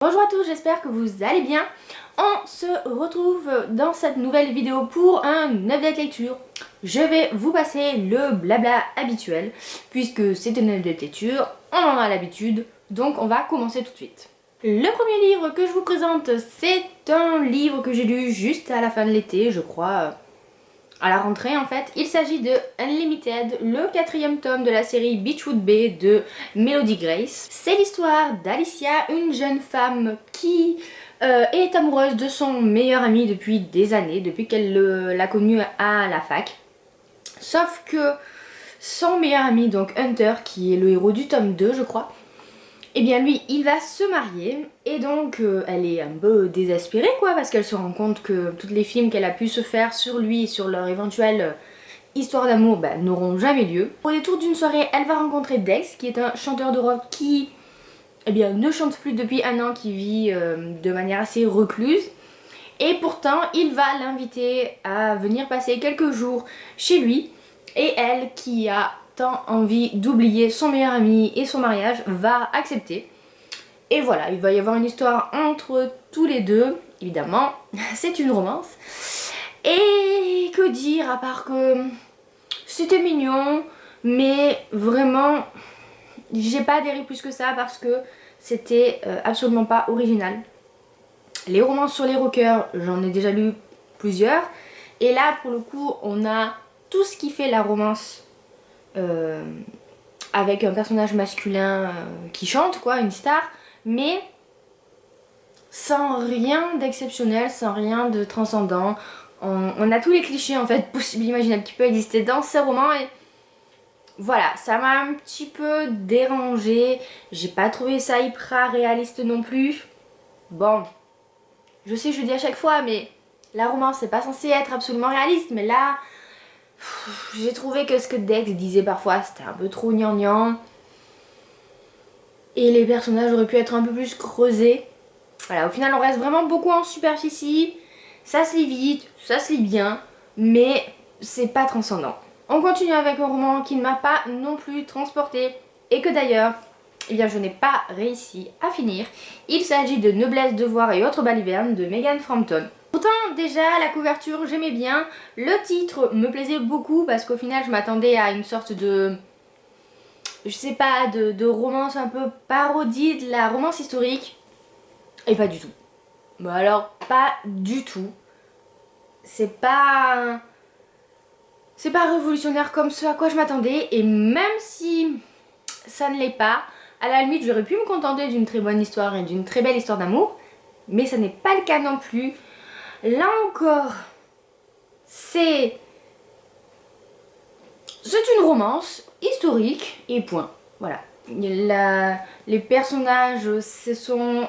Bonjour à tous, j'espère que vous allez bien. On se retrouve dans cette nouvelle vidéo pour un update lecture. Je vais vous passer le blabla habituel, puisque c'est une update lecture, on en a l'habitude, donc on va commencer tout de suite. Le premier livre que je vous présente, c'est un livre que j'ai lu juste à la fin de l'été, je crois, à la rentrée en fait. Il s'agit de Unlimited, le 4e tome de la série Beechwood Bay de Melody Grace. C'est l'histoire d'Alicia, une jeune femme qui est amoureuse de son meilleur ami depuis des années, depuis qu'elle l'a connu à la fac. Sauf que son meilleur ami, donc Hunter, qui est le héros du tome 2 je crois, et bien lui, il va se marier et donc elle est un peu désespérée quoi, parce qu'elle se rend compte que tous les films qu'elle a pu se faire sur lui, sur leur éventuelle histoire d'amour, n'auront jamais lieu. Au détour d'une soirée, elle va rencontrer Dex, qui est un chanteur de rock qui ne chante plus depuis un an, qui vit de manière assez recluse. Et pourtant, il va l'inviter à venir passer quelques jours chez lui. Et elle, qui a tant envie d'oublier son meilleur ami et son mariage, va accepter. Et voilà, il va y avoir une histoire entre tous les deux. Évidemment, c'est une romance. Et que dire à part que c'était mignon, mais vraiment, j'ai pas adhéré plus que ça parce que c'était absolument pas original. Les romances sur les rockers, j'en ai déjà lu plusieurs. Et là, pour le coup, on a tout ce qui fait la romance avec un personnage masculin qui chante, quoi, une star, mais sans rien d'exceptionnel, sans rien de transcendant. On a tous les clichés en fait possibles, imaginables qui peuvent exister dans ces romans et voilà, ça m'a un petit peu dérangée. J'ai pas trouvé ça hyper réaliste non plus. Bon, je sais, je le dis à chaque fois, mais la romance c'est pas censé être absolument réaliste, mais là, j'ai trouvé que ce que Dex disait parfois c'était un peu trop gnangnan. Et les personnages auraient pu être un peu plus creusés. Voilà, au final on reste vraiment beaucoup en superficie. Ça se lit vite, ça se lit bien, mais c'est pas transcendant. On continue avec un roman qui ne m'a pas non plus transporté et que d'ailleurs, je n'ai pas réussi à finir. Il s'agit de Noblesse, Devoir et autres balivernes de Megan Frampton. Pourtant déjà la couverture j'aimais bien, le titre me plaisait beaucoup parce qu'au final je m'attendais à une sorte de, je sais pas, de romance un peu parodie de la romance historique. Et pas du tout. Bah alors pas du tout. C'est pas révolutionnaire comme ce à quoi je m'attendais. Et même si ça ne l'est pas, à la limite j'aurais pu me contenter d'une très bonne histoire et d'une très belle histoire d'amour. Mais ça n'est pas le cas non plus. Là encore, c'est une romance historique et point. Voilà. Les personnages, ce sont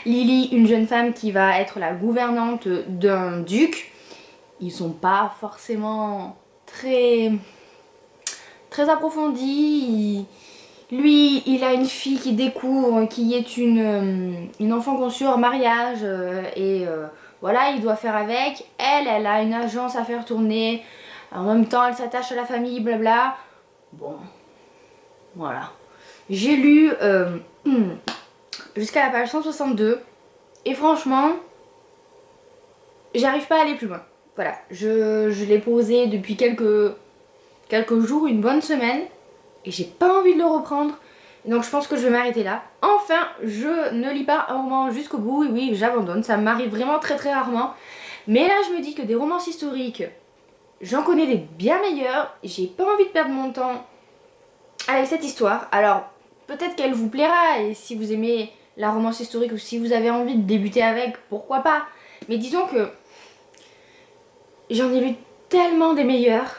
Lily, une jeune femme qui va être la gouvernante d'un duc. Ils sont pas forcément très approfondis. Lui, il a une fille qui découvre, qui est une enfant conçue hors mariage voilà, il doit faire avec. Elle a une agence à faire tourner. En même temps, elle s'attache à la famille, blabla. Bon, voilà. J'ai lu jusqu'à la page 162 et franchement, j'arrive pas à aller plus loin. Voilà, je l'ai posé depuis quelques jours, une bonne semaine, et j'ai pas envie de le reprendre. Donc je pense que je vais m'arrêter là. Enfin, je ne lis pas un roman jusqu'au bout, et oui, j'abandonne, ça m'arrive vraiment très rarement. Mais là, je me dis que des romances historiques, j'en connais des bien meilleurs, j'ai pas envie de perdre mon temps avec cette histoire. Alors, peut-être qu'elle vous plaira, et si vous aimez la romance historique ou si vous avez envie de débuter avec, pourquoi pas. Mais disons que j'en ai lu tellement des meilleurs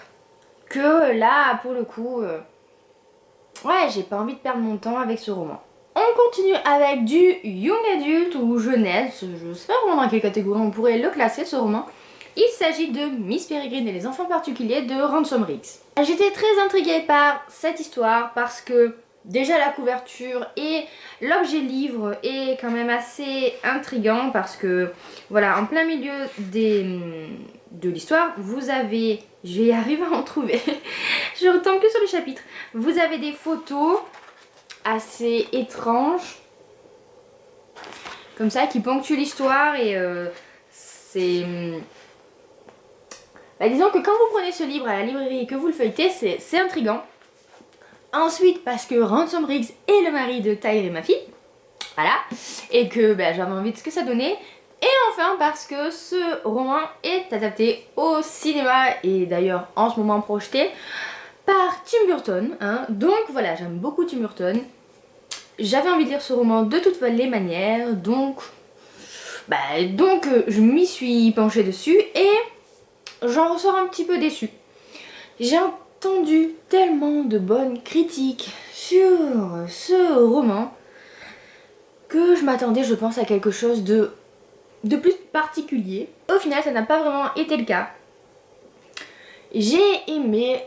que là, pour le coup, ouais, j'ai pas envie de perdre mon temps avec ce roman. On continue avec du young adulte ou jeunesse, je sais pas vraiment dans quelle catégorie on pourrait le classer ce roman. Il s'agit de Miss Peregrine et les enfants particuliers de Ransom Riggs. J'étais très intriguée par cette histoire parce que déjà la couverture et l'objet livre est quand même assez intriguant parce que voilà, en plein milieu de l'histoire, vous avez, je vais y arriver à en trouver, je retombe que sur le chapitre, vous avez des photos assez étranges comme ça qui ponctuent l'histoire et c'est... Bah, disons que quand vous prenez ce livre à la librairie et que vous le feuilletez, c'est intriguant. Ensuite, parce que Ransom Riggs est le mari de Tyler Maffey, voilà, et que bah, j'avais envie de ce que ça donnait. Et enfin, parce que ce roman est adapté au cinéma et d'ailleurs en ce moment projeté par Tim Burton. Hein. Donc voilà, j'aime beaucoup Tim Burton. J'avais envie de lire ce roman de toutes les manières, donc je m'y suis penchée dessus et j'en ressors un petit peu déçue. J'ai entendu tellement de bonnes critiques sur ce roman que je m'attendais, je pense, à quelque chose de plus particulier. Au final, ça n'a pas vraiment été le cas. J'ai aimé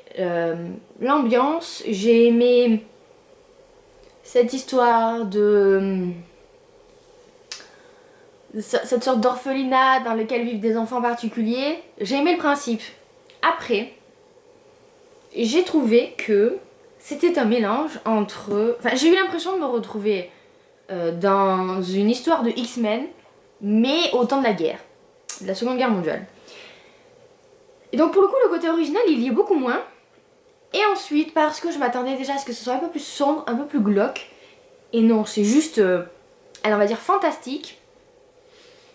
l'ambiance, j'ai aimé cette histoire de... cette sorte d'orphelinat dans lequel vivent des enfants particuliers. J'ai aimé le principe. Après, j'ai trouvé que c'était un mélange entre... Enfin, j'ai eu l'impression de me retrouver dans une histoire de X-Men, mais au temps de la guerre, de la Seconde Guerre mondiale. Et donc pour le coup, le côté original, il y est beaucoup moins. Et ensuite, parce que je m'attendais déjà à ce que ce soit un peu plus sombre, un peu plus glauque. Et non, c'est juste, on va dire fantastique.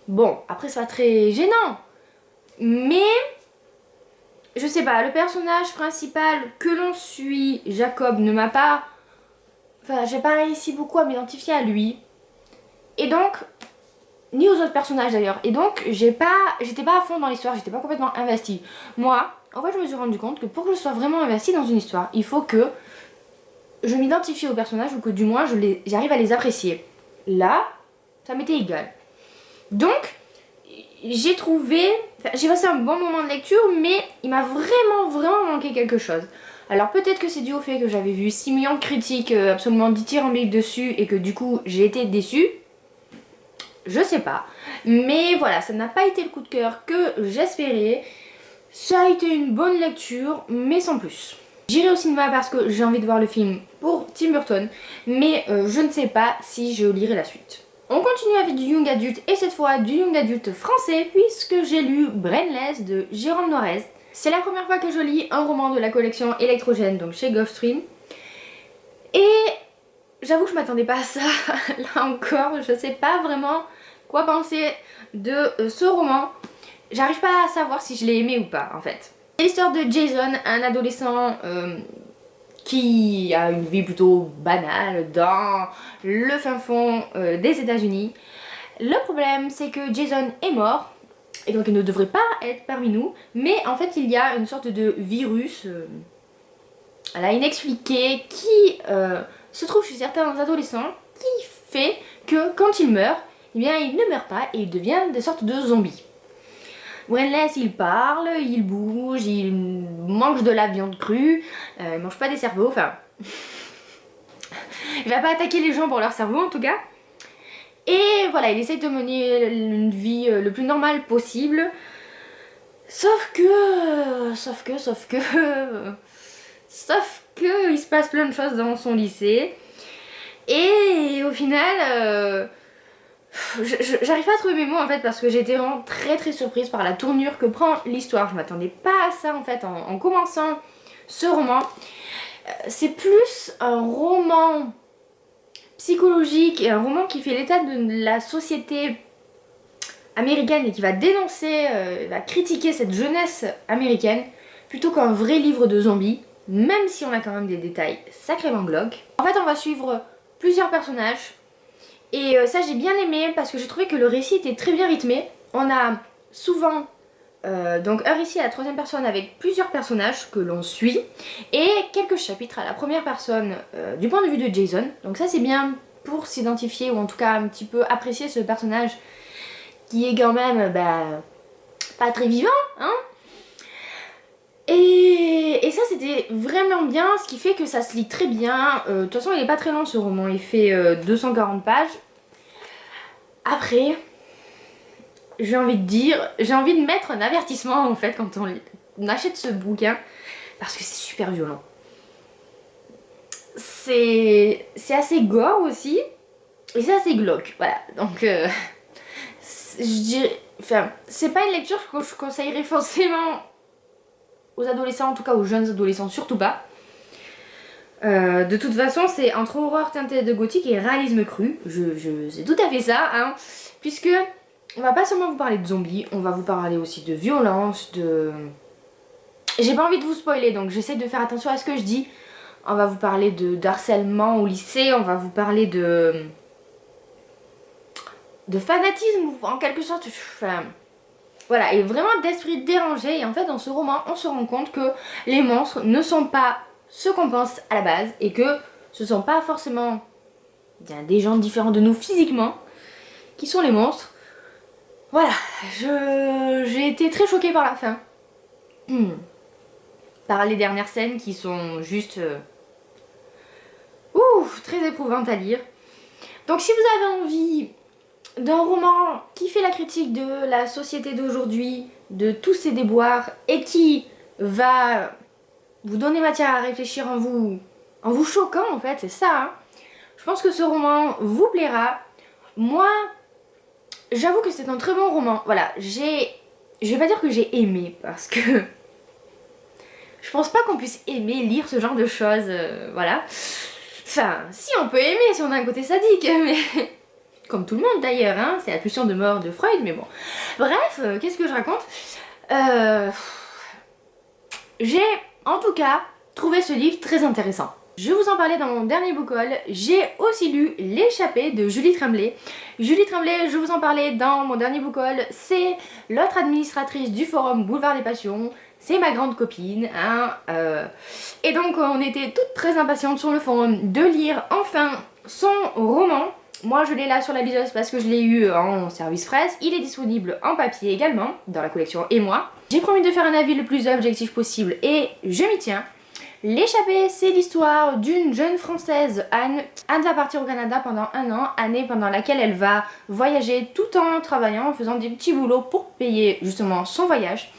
Bon, après c'est pas très gênant. Mais, je sais pas, le personnage principal que l'on suit, Jacob, ne m'a pas... Enfin, j'ai pas réussi beaucoup à m'identifier à lui. Et donc, ni aux autres personnages d'ailleurs. Et donc, j'étais pas à fond dans l'histoire, j'étais pas complètement investie. Moi, en fait, je me suis rendu compte que pour que je sois vraiment investie dans une histoire, il faut que je m'identifie aux personnages ou que du moins j'arrive à les apprécier. Là, ça m'était égal. Donc, j'ai passé un bon moment de lecture, mais il m'a vraiment manqué quelque chose. Alors peut-être que c'est dû au fait que j'avais vu 6 millions de critiques absolument dithyrambiques dessus et que du coup j'ai été déçue. Je sais pas. Mais voilà, ça n'a pas été le coup de cœur que j'espérais. Ça a été une bonne lecture, mais sans plus. J'irai au cinéma parce que j'ai envie de voir le film pour Tim Burton, mais je ne sais pas si je lirai la suite. On continue avec du young adulte et cette fois du young adulte français puisque j'ai lu Brainless de Jérôme Noirez. C'est la première fois que je lis un roman de la collection Électrogène, donc chez Gulfstream. Et j'avoue que je m'attendais pas à ça, là encore, je sais pas vraiment quoi penser de ce roman. J'arrive pas à savoir si je l'ai aimé ou pas en fait. C'est l'histoire de Jason, un adolescent qui a une vie plutôt banale dans le fin fond des États-Unis. Le problème c'est que Jason est mort et donc il ne devrait pas être parmi nous, mais en fait il y a une sorte de virus inexpliqué qui se trouve chez certains adolescents qui fait que quand il meurt, eh bien il ne meurt pas et il devient des sortes de zombies. Brainless, il parle, il bouge, il mange de la viande crue, il mange pas des cerveaux, enfin... il va pas attaquer les gens pour leur cerveau en tout cas. Et voilà, il essaye de mener une vie le plus normale possible. Sauf que il se passe plein de choses dans son lycée. Et au final... j'arrive pas à trouver mes mots en fait parce que j'ai été vraiment très surprise par la tournure que prend l'histoire. Je m'attendais pas à ça en fait en commençant ce roman. C'est plus un roman psychologique et un roman qui fait l'état de la société américaine et qui va dénoncer, va critiquer cette jeunesse américaine plutôt qu'un vrai livre de zombies, même si on a quand même des détails sacrément glauques. En fait on va suivre plusieurs personnages. Et ça j'ai bien aimé parce que j'ai trouvé que le récit était très bien rythmé. On a souvent donc un récit à la troisième personne avec plusieurs personnages que l'on suit et quelques chapitres à la première personne du point de vue de Jason. Donc ça c'est bien pour s'identifier ou en tout cas un petit peu apprécier ce personnage qui est quand même pas très vivant, hein. Et ça c'était vraiment bien, ce qui fait que ça se lit très bien. De toute façon il est pas très long ce roman, il fait 240 pages. Après, j'ai envie de mettre un avertissement en fait quand on achète ce bouquin, parce que c'est super violent. C'est assez gore aussi, Et ça c'est glauque, voilà. Donc je dirais, enfin, c'est pas une lecture que je conseillerais forcément aux adolescents, en tout cas aux jeunes adolescents, surtout pas. De toute façon, c'est entre horreur teintée de gothique et réalisme cru. C'est tout à fait ça, hein. Puisque on va pas seulement vous parler de zombies, on va vous parler aussi de violence, de... J'ai pas envie de vous spoiler, donc j'essaie de faire attention à ce que je dis. On va vous parler d'harcèlement au lycée, on va vous parler de fanatisme, en quelque sorte. Enfin, voilà, et vraiment d'esprit dérangé. Et en fait, dans ce roman, on se rend compte que les monstres ne sont pas ce qu'on pense à la base et que ce sont pas forcément bien des gens différents de nous physiquement qui sont les monstres. Voilà, j'ai été très choquée par la fin. Par les dernières scènes qui sont juste très éprouvantes à lire. Donc si vous avez envie d'un roman qui fait la critique de la société d'aujourd'hui, de tous ses déboires et qui va vous donner matière à réfléchir en vous choquant en fait, c'est ça, hein. Je pense que ce roman vous plaira. Moi, j'avoue que c'est un très bon roman. Voilà, je vais pas dire que j'ai aimé parce que je pense pas qu'on puisse aimer lire ce genre de choses, voilà. Enfin, si on peut aimer si on a un côté sadique, mais comme tout le monde d'ailleurs, hein, c'est la pulsion de mort de Freud, mais bon. Bref, qu'est-ce que je raconte? J'ai en tout cas trouvé ce livre très intéressant. Je vous en parlais dans mon dernier book haul, j'ai aussi lu L'échappée de Julie Tremblay. Julie Tremblay, je vous en parlais dans mon dernier book haul, c'est l'autre administratrice du forum Boulevard des Passions, c'est ma grande copine, hein, et donc on était toutes très impatientes sur le forum de lire enfin son roman. Moi je l'ai là sur la liseuse parce que je l'ai eu en service presse, il est disponible en papier également, dans la collection Et moi. J'ai promis de faire un avis le plus objectif possible et je m'y tiens. L'échappée, c'est l'histoire d'une jeune française, Anne. Anne va partir au Canada pendant 1 an, année pendant laquelle elle va voyager tout en travaillant, en faisant des petits boulots pour payer justement son voyage.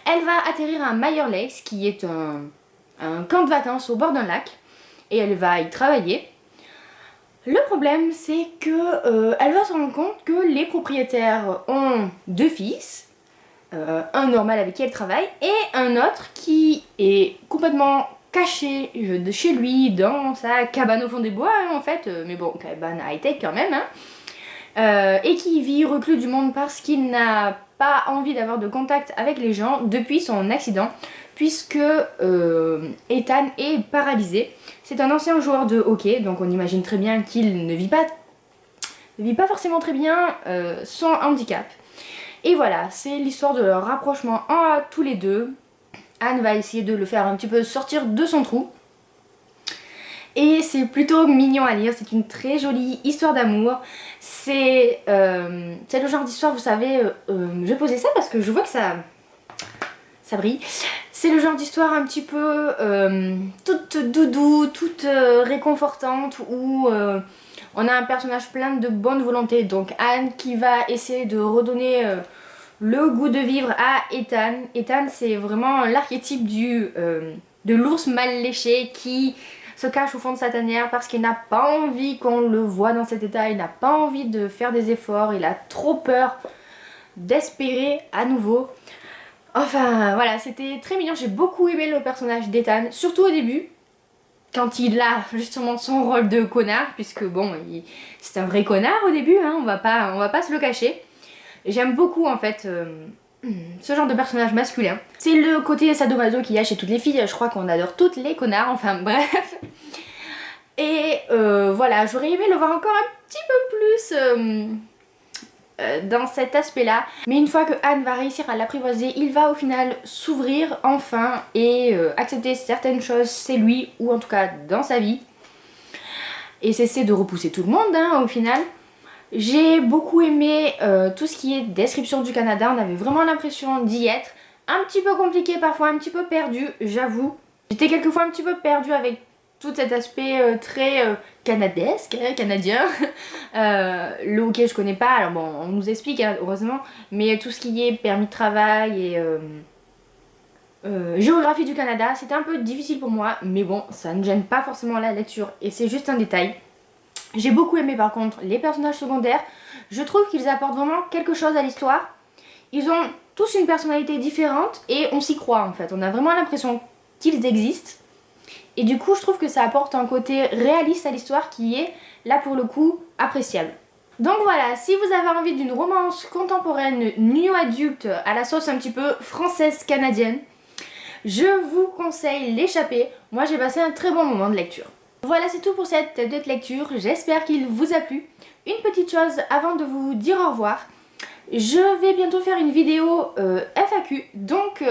Elle va atterrir à Mayor Lakes, qui est un camp de vacances au bord d'un lac, et elle va y travailler. Le problème, c'est que elle va se rendre compte que les propriétaires ont 2 fils, un normal avec qui elle travaille et un autre qui est complètement caché de chez lui dans sa cabane au fond des bois, hein, en fait, mais bon, cabane high-tech quand même, hein, et qui vit reclus du monde parce qu'il n'a pas envie d'avoir de contact avec les gens depuis son accident, puisque Ethan est paralysé. C'est un ancien joueur de hockey, donc on imagine très bien qu'il ne vit pas forcément très bien son handicap. Et voilà, c'est l'histoire de leur rapprochement à tous les deux. Anne va essayer de le faire un petit peu sortir de son trou. Et c'est plutôt mignon à lire, c'est une très jolie histoire d'amour. C'est le genre d'histoire, vous savez, je vais poser ça parce que je vois que ça brille. C'est le genre d'histoire un petit peu toute doudou, toute réconfortante où on a un personnage plein de bonne volonté. Donc Anne qui va essayer de redonner le goût de vivre à Ethan. Ethan, c'est vraiment l'archétype de l'ours mal léché qui se cache au fond de sa tanière parce qu'il n'a pas envie qu'on le voit dans cet état, il n'a pas envie de faire des efforts, il a trop peur d'espérer à nouveau. Enfin voilà, c'était très mignon, j'ai beaucoup aimé le personnage d'Ethan, surtout au début, quand il a justement son rôle de connard, puisque bon, c'est un vrai connard au début, hein, on va pas se le cacher. J'aime beaucoup en fait ce genre de personnage masculin. C'est le côté sadomaso qu'il y a chez toutes les filles, je crois qu'on adore toutes les connards, enfin bref. Et voilà, j'aurais aimé le voir encore un petit peu plus dans cet aspect-là. Mais une fois que Anne va réussir à l'apprivoiser, il va au final s'ouvrir enfin et accepter certaines choses chez lui, ou en tout cas dans sa vie. Et cesser de repousser tout le monde, hein, au final. J'ai beaucoup aimé tout ce qui est description du Canada, on avait vraiment l'impression d'y être. Un petit peu compliqué parfois, un petit peu perdu, j'avoue. J'étais quelquefois un petit peu perdue avec tout cet aspect très canadesque, canadien. Le hockey je connais pas, alors bon on nous explique hein, heureusement, mais tout ce qui est permis de travail et géographie du Canada, c'était un peu difficile pour moi, mais bon ça ne gêne pas forcément la lecture et c'est juste un détail. J'ai beaucoup aimé par contre les personnages secondaires. Je trouve qu'ils apportent vraiment quelque chose à l'histoire. Ils ont tous une personnalité différente et on s'y croit en fait. On a vraiment l'impression qu'ils existent. Et du coup, je trouve que ça apporte un côté réaliste à l'histoire qui est, là pour le coup, appréciable. Donc voilà, si vous avez envie d'une romance contemporaine new adulte à la sauce un petit peu française-canadienne, je vous conseille L'échappée. Moi, j'ai passé un très bon moment de lecture. Voilà, c'est tout pour cette lecture. J'espère qu'il vous a plu. Une petite chose avant de vous dire au revoir. Je vais bientôt faire une vidéo FAQ, donc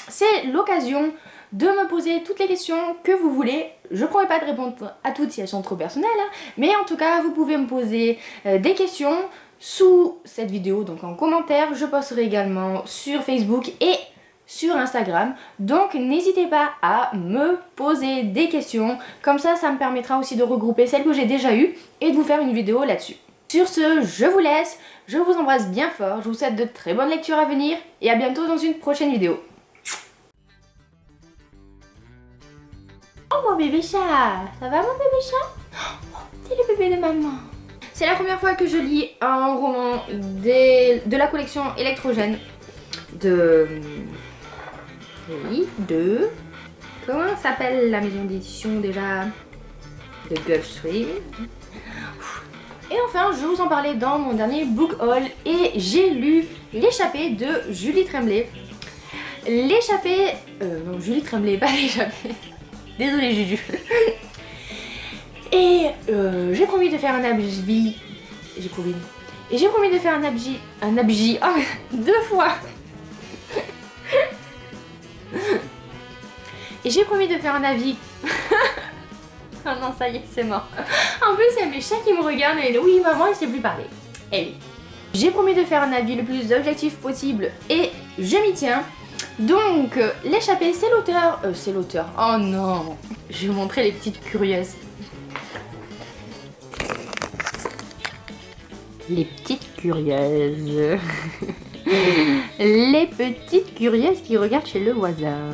c'est l'occasion de me poser toutes les questions que vous voulez. Je ne promets pas de répondre à toutes si elles sont trop personnelles, hein, mais en tout cas vous pouvez me poser des questions sous cette vidéo, donc en commentaire. Je posterai également sur Facebook et sur Instagram, donc n'hésitez pas à me poser des questions, comme ça me permettra aussi de regrouper celles que j'ai déjà eues et de vous faire une vidéo là-dessus. Sur ce, je vous laisse, je vous embrasse bien fort, je vous souhaite de très bonnes lectures à venir et à bientôt dans une prochaine vidéo. Oh mon bébé chat, ça va mon bébé chat? Oh, c'est le bébé de maman. C'est la première fois que je lis un roman de la collection Électrogène de... Oui, de... Comment s'appelle la maison d'édition déjà? De Gulfstream. Et enfin, je vous en parlais dans mon dernier book haul et j'ai lu L'échappée de Julie Tremblay. L'échappée... non, Julie Tremblay, pas L'échappée. Désolée Juju. Et j'ai promis de faire un avis... J'ai promis... Et j'ai promis de faire un abji... Oh, 2 fois. Et j'ai promis de faire un avis... Oh non, ça y est, c'est mort. En plus, il y a mes chats qui me regardent et oui, maman, il sait plus parler. Eh oui. J'ai promis de faire un avis le plus objectif possible et je m'y tiens. Donc, L'échappée, c'est l'auteur... c'est l'auteur. Oh non. Je vais vous montrer les petites curieuses. Les petites curieuses. Les petites curieuses qui regardent chez le voisin.